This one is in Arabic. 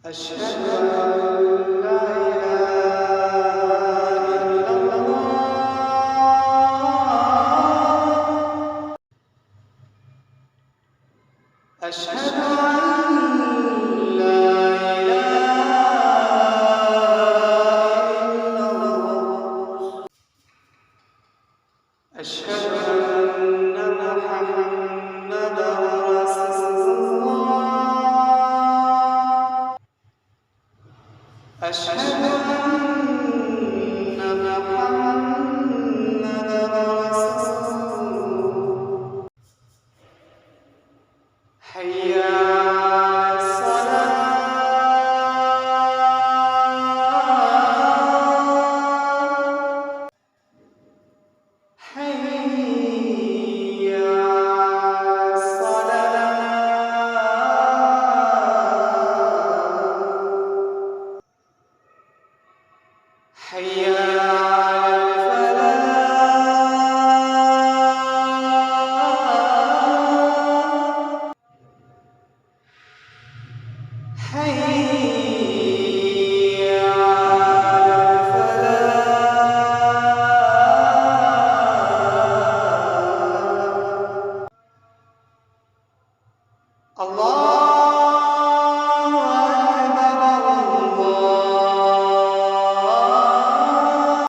أشهد أن لا إله إلا الله. أشهد أن لا إله إلا الله. أشهد أن محمدًا رسول الله. أشهد أن محمدًا رسول الله. حي على الصلاة. حي على الصلاة. حي